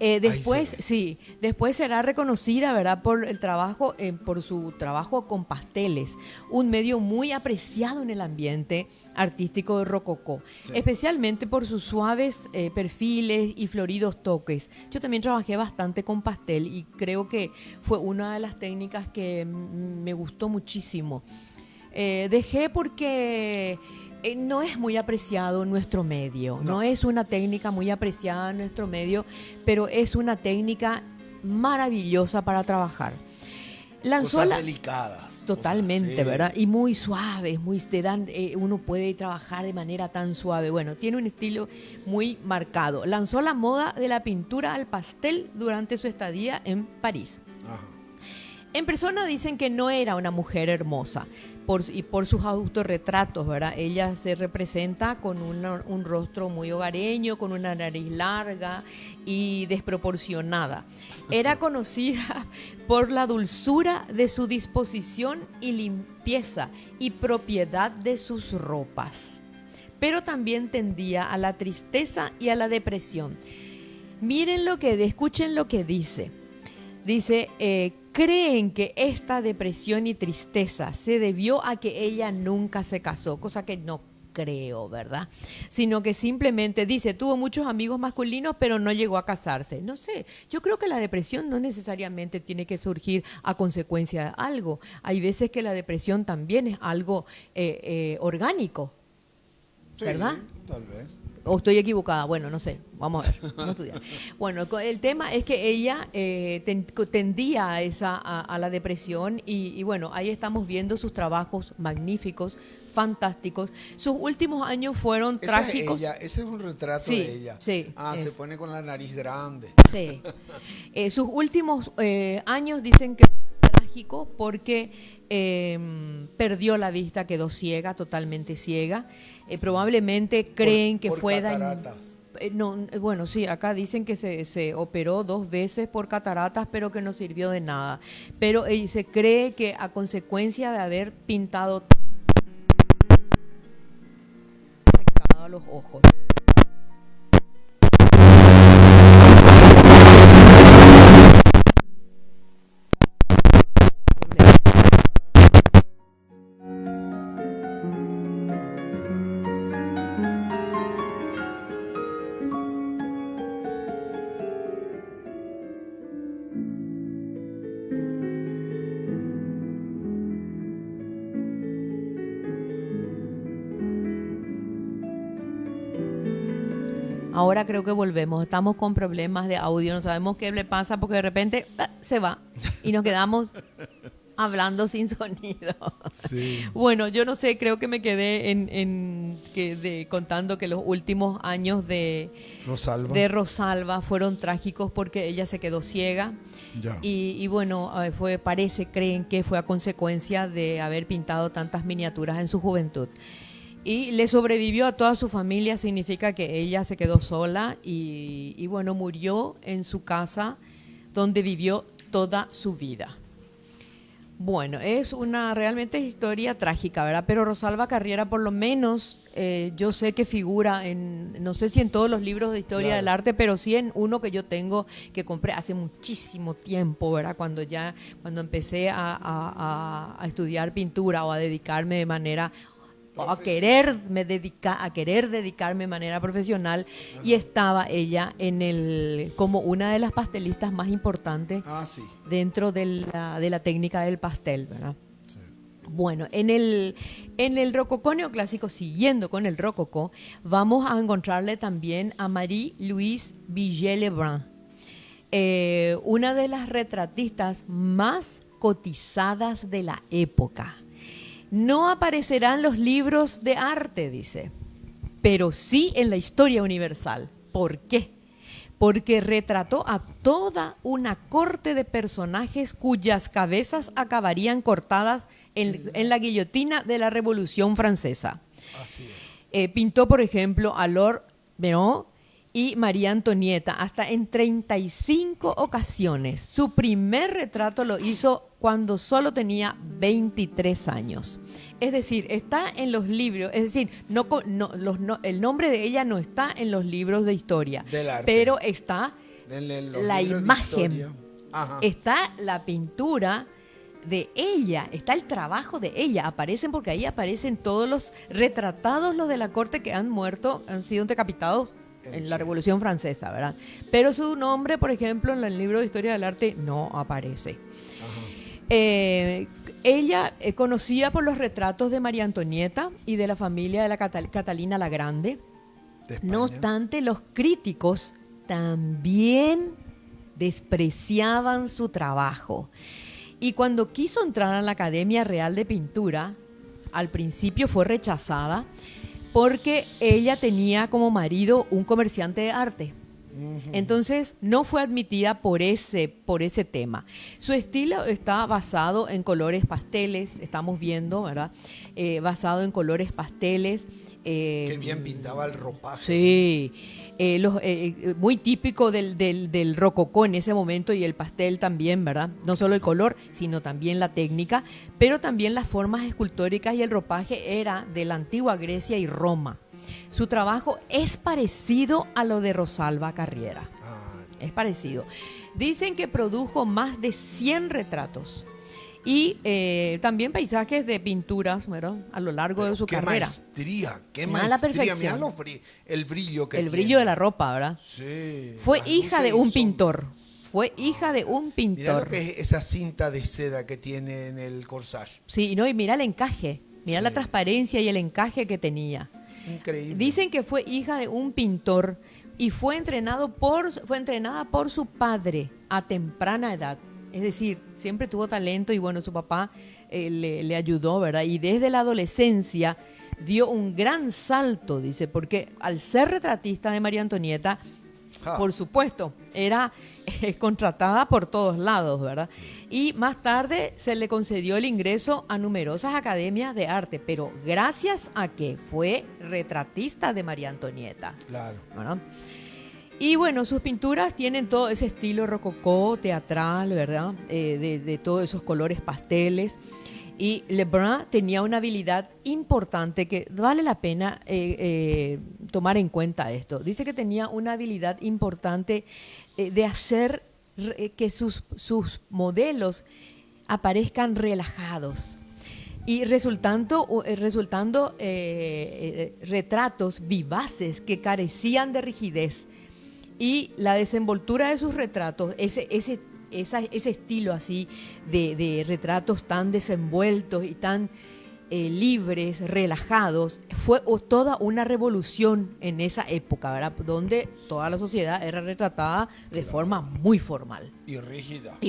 Después será reconocida, ¿verdad?, por el trabajo, por su trabajo con pasteles, un medio muy apreciado en el ambiente artístico de rococó, sí, especialmente por sus suaves perfiles y floridos toques. Yo también trabajé bastante con pastel y creo que fue una de las técnicas que me gustó muchísimo. Dejé porque no es muy apreciado en nuestro medio, no es una técnica muy apreciada en nuestro medio, pero es una técnica maravillosa para trabajar. Cosas delicadas. Totalmente, cosas, sí, ¿verdad? Y muy suaves, uno puede trabajar de manera tan suave. Bueno, tiene un estilo muy marcado. Lanzó la moda de la pintura al pastel durante su estadía en París. Ajá. En persona dicen que no era una mujer hermosa por sus autorretratos, ¿verdad? Ella se representa con un rostro muy hogareño, con una nariz larga y desproporcionada. Era conocida por la dulzura de su disposición y limpieza y propiedad de sus ropas, pero también tendía a la tristeza y a la depresión. Escuchen lo que dice. Dice, creen que esta depresión y tristeza se debió a que ella nunca se casó, cosa que no creo, ¿verdad? Sino que simplemente dice, tuvo muchos amigos masculinos, pero no llegó a casarse. No sé, yo creo que la depresión no necesariamente tiene que surgir a consecuencia de algo. Hay veces que la depresión también es algo orgánico, ¿verdad? Sí, tal vez. ¿O estoy equivocada? Bueno, no sé, vamos a ver, vamos a estudiar. Bueno, el tema es que ella tendía a la depresión y bueno, ahí estamos viendo sus trabajos magníficos, fantásticos. Sus últimos años fueron trágicos. Ese es un retrato de ella. Sí, se pone con la nariz grande. Sí. Sus últimos años dicen que trágico porque perdió la vista, quedó ciega, totalmente ciega. Probablemente creen que fue cataratas. Bueno, sí, acá dicen que se operó 2 veces por cataratas, pero que no sirvió de nada. Pero se cree que a consecuencia de haber pintado afectado a los ojos. Ahora creo que volvemos, estamos con problemas de audio, no sabemos qué le pasa porque de repente se va y nos quedamos hablando sin sonido. Sí. Bueno, yo no sé, creo que me quedé contando que los últimos años de Rosalba fueron trágicos porque ella se quedó ciega. Ya. Y bueno, creen que fue a consecuencia de haber pintado tantas miniaturas en su juventud. Y le sobrevivió a toda su familia, significa que ella se quedó sola y bueno, murió en su casa donde vivió toda su vida. Bueno, es una realmente historia trágica, ¿verdad? Pero Rosalba Carriera, por lo menos, yo sé que figura en, no sé si en todos los libros de historia del arte, pero sí en uno que yo tengo, que compré hace muchísimo tiempo, ¿verdad? Cuando empecé a estudiar pintura o a dedicarme de manera a querer dedicarme de manera profesional. Ajá. Y estaba ella como una de las pastelistas más importantes dentro de la técnica del pastel, ¿verdad? Sí. Bueno, en el rococó neoclásico, siguiendo con el rococó, vamos a encontrarle también a Marie-Louise Vigée-Lebrun, una de las retratistas más cotizadas de la época. No aparecerá en los libros de arte, dice, pero sí en la historia universal. ¿Por qué? Porque retrató a toda una corte de personajes cuyas cabezas acabarían cortadas en la guillotina de la Revolución Francesa. Así es. Pintó, por ejemplo, a Lord Béron y María Antonieta hasta en 35 ocasiones. Su primer retrato lo hizo cuando solo tenía 23 años. Es decir, está en los libros, es decir, el nombre de ella no está en los libros de historia, del arte, pero está la imagen, está la pintura de ella, está el trabajo de ella, aparecen porque ahí aparecen todos los retratados, los de la corte que han muerto, han sido decapitados en la Revolución Francesa, ¿verdad? Pero su nombre, por ejemplo, en el libro de Historia del Arte no aparece. Ella conocida por los retratos de María Antonieta y de la familia de la Catalina la Grande. No obstante, los críticos también despreciaban su trabajo. Y cuando quiso entrar a la Academia Real de Pintura, al principio fue rechazada porque ella tenía como marido un comerciante de arte. Entonces no fue admitida por ese tema. Su estilo está basado en colores pasteles, estamos viendo, ¿verdad? Basado en colores pasteles. Qué bien pintaba el ropaje. Sí, muy típico del rococó en ese momento, y el pastel también, ¿verdad? No solo el color, sino también la técnica, pero también las formas escultóricas, y el ropaje era de la antigua Grecia y Roma. Su trabajo es parecido a lo de Rosalba Carriera. Es parecido. Dicen que produjo más de 100 retratos y también paisajes de pinturas, ¿verdad? A lo largo de su carrera. Qué maestría, la perfección. Mirá el brillo que tiene. El brillo de la ropa, ¿verdad? Sí. Fue hija de un pintor. Fue hija de un pintor. Mirá lo que es esa cinta de seda que tiene en el corsage. Sí, no, y mira el encaje. Mira la transparencia y el encaje que tenía. Increíble. Dicen que fue hija de un pintor y fue entrenada por su padre a temprana edad. Es decir, siempre tuvo talento y bueno, su papá le ayudó, ¿verdad? Y desde la adolescencia dio un gran salto, dice, porque al ser retratista de María Antonieta, por supuesto, era contratada por todos lados, ¿verdad? Y más tarde se le concedió el ingreso a numerosas academias de arte, pero gracias a que fue retratista de María Antonieta. Claro. ¿Verdad? Y bueno, sus pinturas tienen todo ese estilo rococó, teatral, ¿verdad? De todos esos colores pasteles. Y Lebrun tenía una habilidad importante que vale la pena tomar en cuenta esto. Dice que tenía una habilidad importante de hacer que sus modelos aparezcan relajados y resultando retratos vivaces que carecían de rigidez. Y la desenvoltura de sus retratos, ese estilo así de retratos tan desenvueltos y tan libres, relajados, fue toda una revolución en esa época, ¿verdad? Donde toda la sociedad era retratada de forma muy formal. Y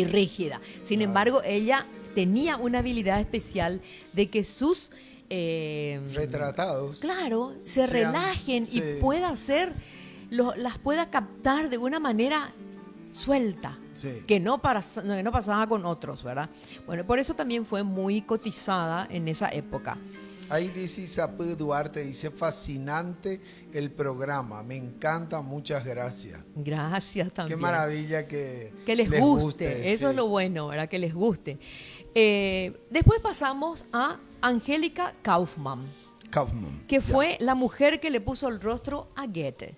rígida. Sin embargo, ella tenía una habilidad especial de que sus retratados, claro, se relajen y las pueda captar de una manera suelta, que no pasaba con otros, ¿verdad? Bueno, por eso también fue muy cotizada en esa época. Ahí dice Isapé Duarte, dice fascinante el programa, me encanta, muchas gracias. Gracias también. Qué maravilla que les guste. Eso sí. es lo bueno, ¿verdad? Que les guste. Después pasamos a Angélica Kaufmann, que fue la mujer que le puso el rostro a Goethe.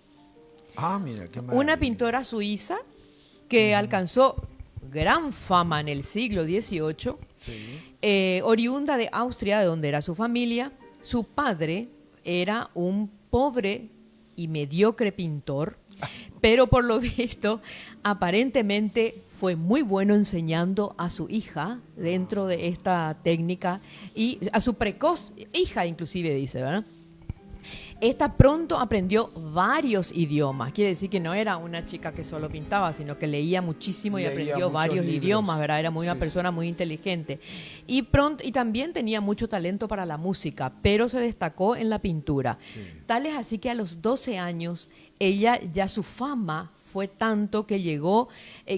Ah, mira, qué maravilla. Una pintora suiza que alcanzó gran fama en el siglo XVIII, sí. Oriunda de Austria, de donde era su familia. Su padre era un pobre y mediocre pintor, pero por lo visto, aparentemente fue muy bueno enseñando a su hija dentro de esta técnica y a su precoz hija inclusive, dice, ¿verdad? Esta pronto aprendió varios idiomas. Quiere decir que no era una chica que solo pintaba, sino que leía muchísimo y aprendió varios idiomas, ¿verdad? Era una persona muy inteligente. Y también tenía mucho talento para la música, pero se destacó en la pintura. Sí. Tal es así que a los 12 años, ella ya su fama fue tanto que llegó,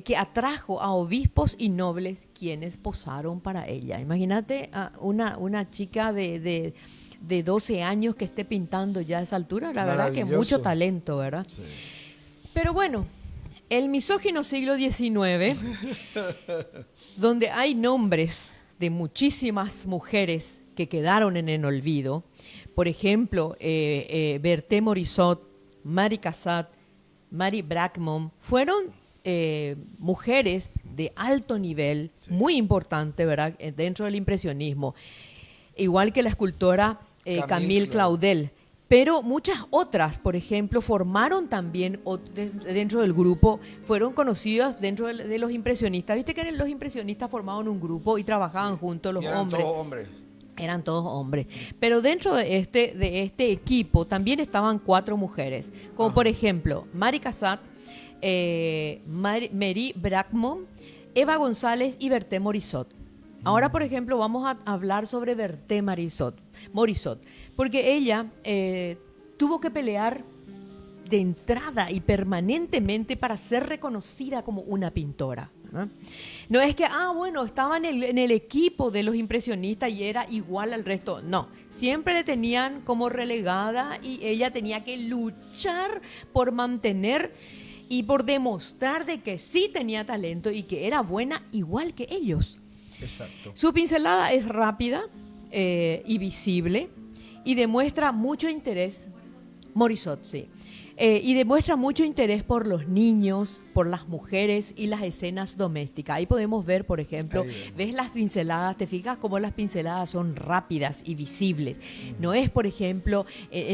que atrajo a obispos y nobles quienes posaron para ella. Imagínate a una chica de 12 años que esté pintando ya a esa altura, la verdad que mucho talento, ¿verdad? Sí. Pero bueno, el misógino siglo XIX, donde hay nombres de muchísimas mujeres que quedaron en el olvido, por ejemplo, Berthe Morisot, Marie Cassatt, Marie Bracquemond, fueron mujeres de alto nivel, sí. Muy importante, ¿verdad?, dentro del impresionismo. Igual que la escultora Camille Claudel. Pero muchas otras, por ejemplo, formaron también dentro del grupo, fueron conocidas dentro de los impresionistas. Viste que los impresionistas formaban un grupo y trabajaban juntos los hombres. Todos hombres. Eran todos hombres. Pero dentro de este equipo también estaban 4 mujeres, como por ejemplo Marie Cassatt, Marie Bracquemond, Eva González y Berthe Morisot. Ahora, por ejemplo, vamos a hablar sobre Berthe Morisot, porque ella tuvo que pelear de entrada y permanentemente para ser reconocida como una pintora. No es que, estaba en el equipo de los impresionistas y era igual al resto. No, siempre le tenían como relegada y ella tenía que luchar por mantener y por demostrar de que sí tenía talento y que era buena igual que ellos. Exacto. Su pincelada es rápida y visible y demuestra mucho interés. Morisot, sí. Y demuestra mucho interés por los niños, por las mujeres y las escenas domésticas. Ahí podemos ver, por ejemplo, ves las pinceladas, te fijas cómo las pinceladas son rápidas y visibles. No es, por ejemplo,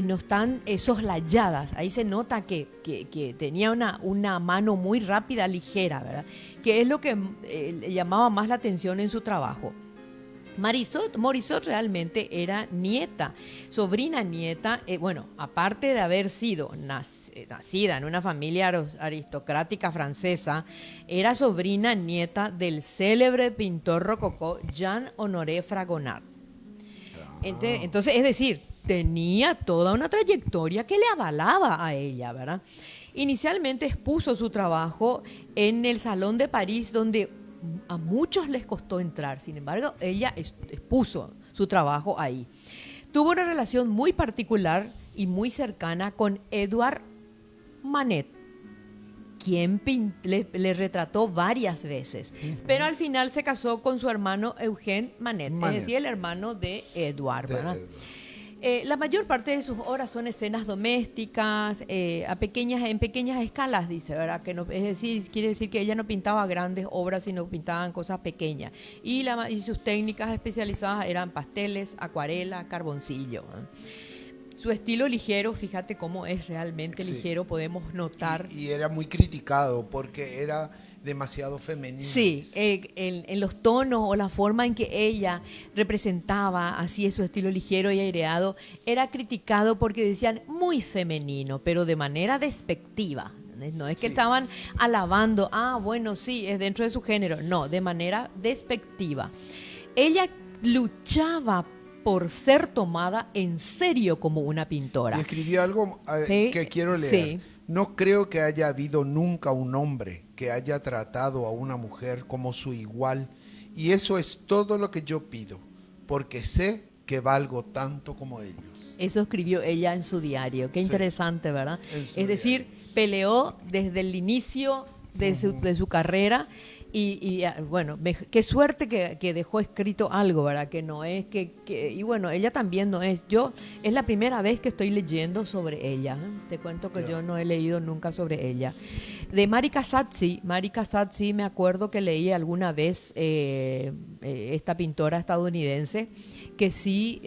no están soslayadas. Ahí se nota que tenía una mano muy rápida, ligera, ¿verdad? Que es lo que le llamaba más la atención en su trabajo. Morisot realmente era sobrina nieta, aparte de haber sido nacida en una familia aristocrática francesa, era sobrina nieta del célebre pintor rococó Jean-Honoré Fragonard. Entonces, es decir, tenía toda una trayectoria que le avalaba a ella, ¿verdad? Inicialmente expuso su trabajo en el Salón de París, donde a muchos les costó entrar. Sin embargo, ella expuso su trabajo ahí. Tuvo una relación muy particular y muy cercana con Edouard Manet, quien le retrató varias veces. Pero al final se casó con su hermano Eugène Manet, es decir, el hermano de Edouard, ¿verdad? La mayor parte de sus obras son escenas domésticas, en pequeñas escalas, dice, ¿verdad? Que no, es decir, quiere decir que ella no pintaba grandes obras, sino pintaban cosas pequeñas. Y sus técnicas especializadas eran pasteles, acuarela, carboncillo. Su estilo ligero, fíjate cómo es realmente ligero, podemos notar. Y era muy criticado porque era demasiado femenino. Sí, en los tonos o la forma en que ella representaba así su estilo ligero y aireado, era criticado porque decían muy femenino, pero de manera despectiva. No es que estaban alabando, sí, es dentro de su género. No, de manera despectiva. Ella luchaba por ser tomada en serio como una pintora. Y escribió algo que quiero leer. Sí. No creo que haya habido nunca un hombre que haya tratado a una mujer como su igual, y eso es todo lo que yo pido, porque sé que valgo tanto como ellos. Eso escribió ella en su diario. Qué Sí, interesante, ¿verdad? en su Es decir, diario. peleó desde el inicio de su carrera bueno, qué suerte que dejó escrito algo, ¿verdad? Que no es y bueno, ella también no es. Es la primera vez que estoy leyendo sobre ella. ¿Eh? Te cuento que yo no he leído nunca sobre ella. De Mary Cassatt, me acuerdo que leí alguna vez esta pintora estadounidense, que sí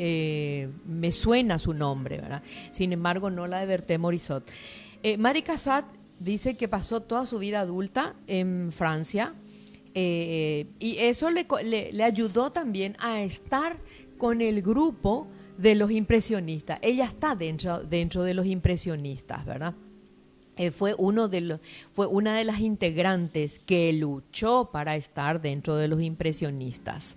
me suena su nombre, ¿verdad? Sin embargo, no la de Berthe Morisot. Mary Cassatt dice que pasó toda su vida adulta en Francia, y eso le ayudó también a estar con el grupo de los impresionistas. Ella está dentro de los impresionistas, ¿verdad? Fue una de las integrantes que luchó para estar dentro de los impresionistas.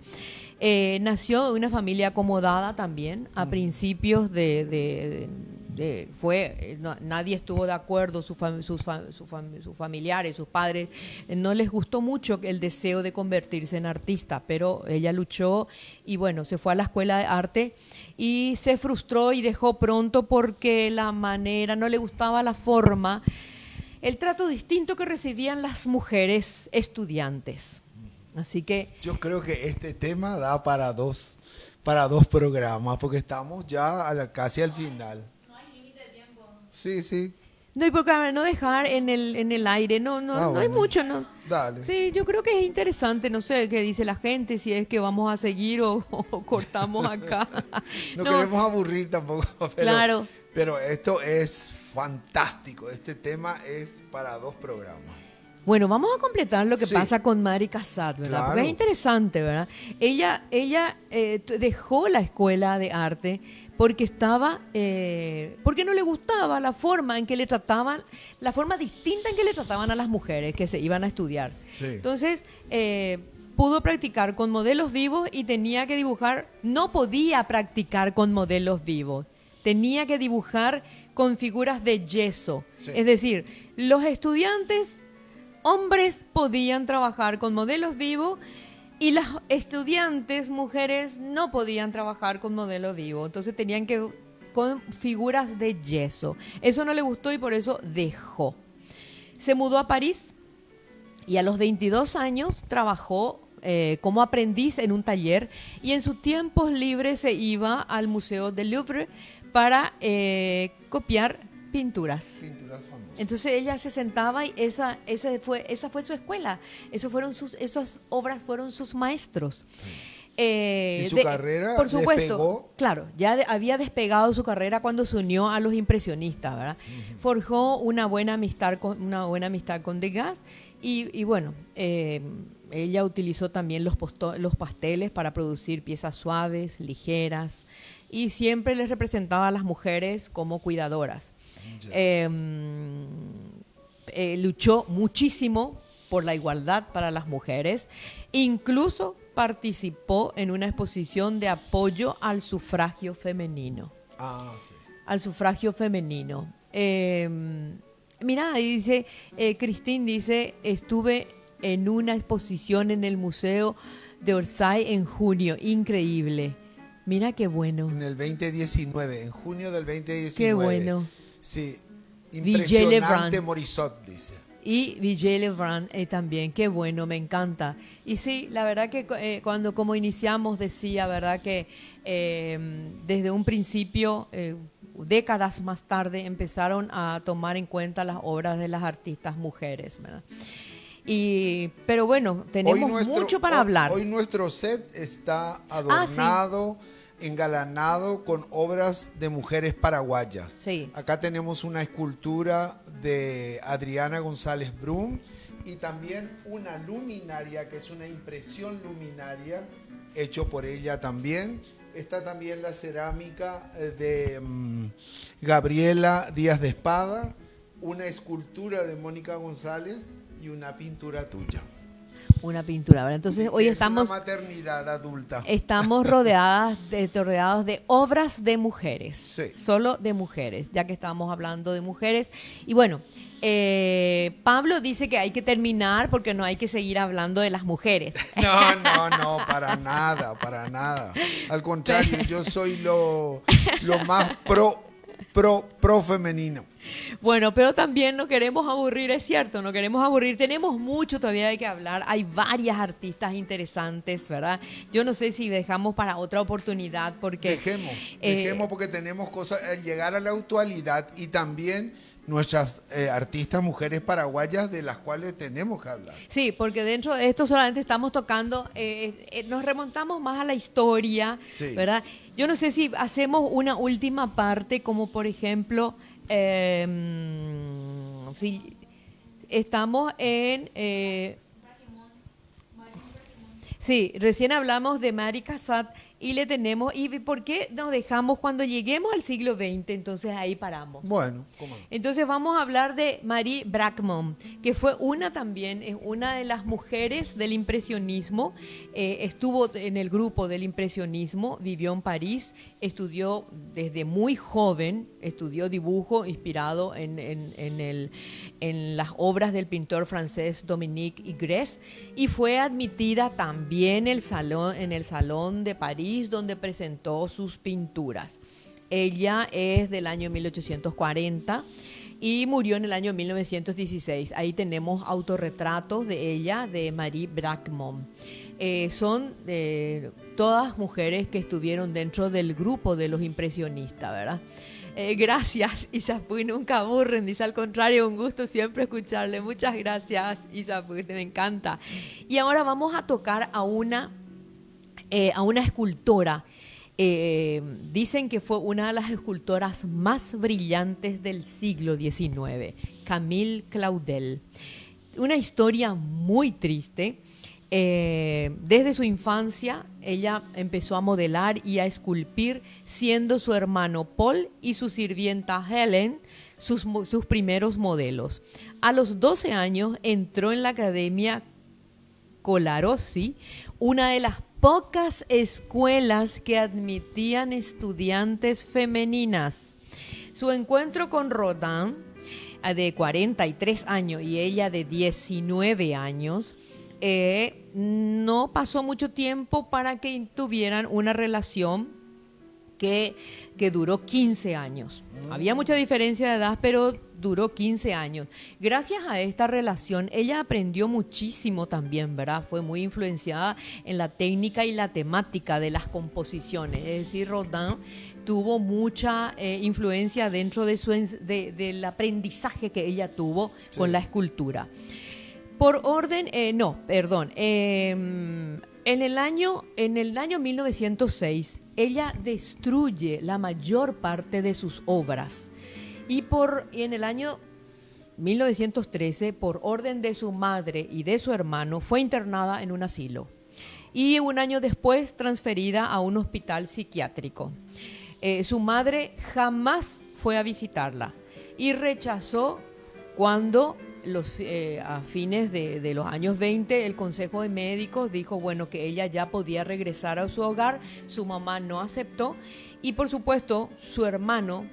Nació de una familia acomodada también a principios nadie estuvo de acuerdo, sus familiares, sus padres, no les gustó mucho el deseo de convertirse en artista, pero ella luchó y bueno, se fue a la escuela de arte y se frustró y dejó pronto porque no le gustaba la forma, el trato distinto que recibían las mujeres estudiantes. Así que yo creo que este tema da para dos programas, porque estamos ya casi al final. Sí, sí. no, y porque no dejar en el aire, no Bueno. hay mucho, no. Dale. Sí, yo creo que es interesante, no sé qué dice la gente, si es que vamos a seguir o cortamos acá. No queremos aburrir tampoco, Claro. Pero esto es fantástico. Este tema es para 2 programas. Bueno, vamos a completar lo que Sí. pasa con Mary Cassatt, ¿verdad? Claro. Porque es interesante, ¿verdad? Ella dejó la escuela de arte porque porque no le gustaba la forma la forma distinta en que le trataban a las mujeres que se iban a estudiar. Sí. Entonces, pudo practicar con modelos vivos y tenía que dibujar, no podía practicar con modelos vivos, tenía que dibujar con figuras de yeso. Sí. Es decir, los estudiantes hombres podían trabajar con modelos vivos y las estudiantes mujeres no podían trabajar con modelos vivos. Entonces tenían que con figuras de yeso. Eso no le gustó y por eso dejó. Se mudó a París y a los 22 años trabajó como aprendiz en un taller y en sus tiempos libres se iba al Museo del Louvre para copiar pinturas. Pinturas famosas. Entonces ella se sentaba y esa fue su escuela. Esas obras fueron sus maestros. Y su carrera por supuesto, despegó. claro, ya había despegado su carrera cuando se unió a los impresionistas, ¿verdad? Forjó una buena amistad con Degas y bueno, ella utilizó también los pasteles para producir piezas suaves, ligeras, y siempre les representaba a las mujeres como cuidadoras. Luchó muchísimo por la igualdad para las mujeres, incluso participó en una exposición de apoyo al sufragio femenino. Ah, sí. Al sufragio femenino. Mira, ahí dice, Christine dice, estuve en una exposición en el Museo de Orsay en junio, increíble. Mira qué bueno. En el 2019, en junio del 2019. Qué bueno. Sí, Villiers impresionante Lebrun. Morisot, dice. Y Villiers Lebrun también, qué bueno, me encanta. Y sí, la verdad que como iniciamos decía, ¿verdad? Que desde un principio, décadas más tarde, empezaron a tomar en cuenta las obras de las artistas mujeres, ¿verdad? Pero bueno, tenemos mucho para hablar. Hoy nuestro set está adornado, engalanado con obras de mujeres paraguayas. Sí. Acá tenemos una escultura de Adriana González Brum y también una luminaria, que es una impresión luminaria, hecho por ella también. Está también la cerámica de Gabriela Díaz de Espada, una escultura de Mónica González y una pintura tuya. Una pintura, ¿verdad? Entonces hoy Es estamos, una maternidad adulta. estamos rodeados de obras de mujeres, Sí. solo de mujeres, ya que estamos hablando de mujeres. Y bueno, Pablo dice que hay que terminar porque no hay que seguir hablando de las mujeres. No, para nada, para nada. Al contrario, yo soy lo más pro femenino. Bueno, pero también no queremos aburrir, es cierto, no queremos aburrir. Tenemos mucho todavía de qué hablar. Hay varias artistas interesantes, ¿verdad? Yo no sé si dejamos para otra oportunidad porque... Dejemos porque tenemos cosas, llegar a la actualidad y también nuestras artistas mujeres paraguayas de las cuales tenemos que hablar. Sí, porque dentro de esto solamente estamos tocando, nos remontamos más a la historia, Sí. ¿verdad? Yo no sé si hacemos una última parte, como por ejemplo, si estamos en... sí, recién hablamos de Mary Cassatt y le tenemos, ¿y por qué nos dejamos cuando lleguemos al siglo XX? Entonces ahí paramos. Bueno, ¿cómo no? Entonces vamos a hablar de Marie Bracquemond, que fue una de las mujeres del impresionismo, estuvo en el grupo del impresionismo, vivió en París, estudió desde muy joven, estudió dibujo inspirado en las obras del pintor francés Dominique Ingres y fue admitida también en el Salón de París, donde presentó sus pinturas. Ella es del año 1840 y murió en el año 1916. Ahí tenemos autorretratos de ella, de Marie Bracquemond. Son todas mujeres que estuvieron dentro del grupo de los impresionistas, ¿verdad? Gracias, Isapuy, nunca aburren, dice al contrario, un gusto siempre escucharle. Muchas gracias, Isapuy, me encanta. Y ahora vamos a tocar a una escultora. Dicen que fue una de las escultoras más brillantes del siglo XIX, Camille Claudel. Una historia muy triste. Desde su infancia, ella empezó a modelar y a esculpir, siendo su hermano Paul y su sirvienta Helen sus primeros modelos. A los 12 años entró en la Academia Colarossi, una de las pocas escuelas que admitían estudiantes femeninas. Su encuentro con Rodin, de 43 años, y ella de 19 años, no pasó mucho tiempo para que tuvieran una relación que duró 15 años. Había mucha diferencia de edad, pero duró 15 años. Gracias a esta relación, ella aprendió muchísimo también, ¿verdad? Fue muy influenciada en la técnica y la temática de las composiciones. Es decir, Rodin tuvo mucha influencia dentro de del aprendizaje que ella tuvo con la escultura. En el año 1906, ella destruye la mayor parte de sus obras. Y en el año 1913, por orden de su madre y de su hermano, fue internada en un asilo. Y un año después, transferida a un hospital psiquiátrico. Su madre jamás fue a visitarla y rechazó cuando a fines de los años 20 el Consejo de Médicos dijo que ella ya podía regresar a su hogar. Su mamá no aceptó y por supuesto su hermano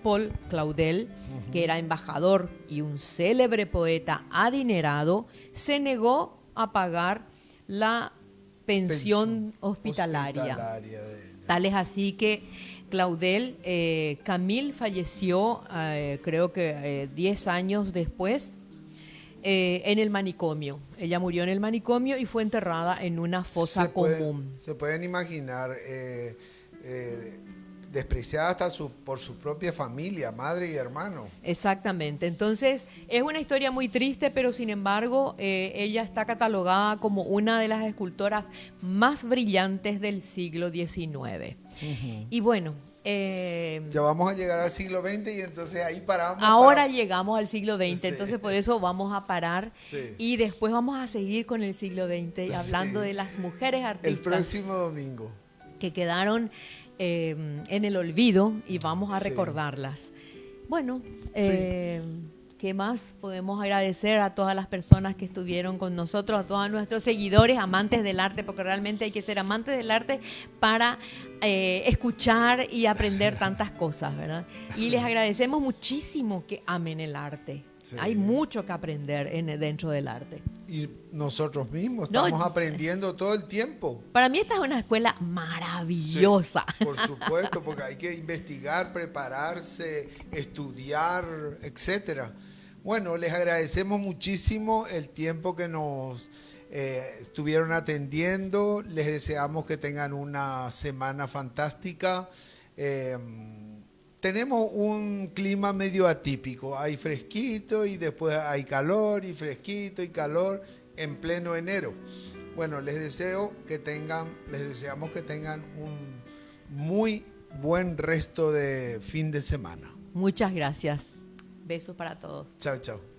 Paul Claudel, que era embajador y un célebre poeta adinerado, se negó a pagar la pensión hospitalaria. Tal es así que Claudel, Camille falleció creo que 10 años después en el manicomio. Ella murió en el manicomio y fue enterrada en una fosa común. Se pueden imaginar, despreciada hasta por su propia familia, madre y hermano. Exactamente. Entonces, es una historia muy triste, pero sin embargo, ella está catalogada como una de las escultoras más brillantes del siglo XIX. Y bueno, ya vamos a llegar al siglo XX y entonces ahí paramos. Ahora llegamos al siglo XX, Sí. entonces por eso vamos a parar y después vamos a seguir con el siglo XX hablando de las mujeres artistas. El próximo domingo. Que quedaron en el olvido y vamos a recordarlas. Bueno, ¿qué más podemos agradecer a todas las personas que estuvieron con nosotros, a todos nuestros seguidores, amantes del arte, porque realmente hay que ser amantes del arte para escuchar y aprender tantas cosas, ¿verdad? Y les agradecemos muchísimo que amen el arte. Sí. Hay mucho que aprender dentro del arte. Y nosotros mismos estamos aprendiendo todo el tiempo. Para mí esta es una escuela maravillosa. Sí, por supuesto, porque hay que investigar, prepararse, estudiar, etcétera. Bueno, les agradecemos muchísimo el tiempo que nos estuvieron atendiendo. Les deseamos que tengan una semana fantástica. Tenemos un clima medio atípico, hay fresquito y después hay calor y fresquito y calor en pleno enero. Bueno, les deseamos que tengan un muy buen resto de fin de semana. Muchas gracias. Besos para todos. Chao, chao.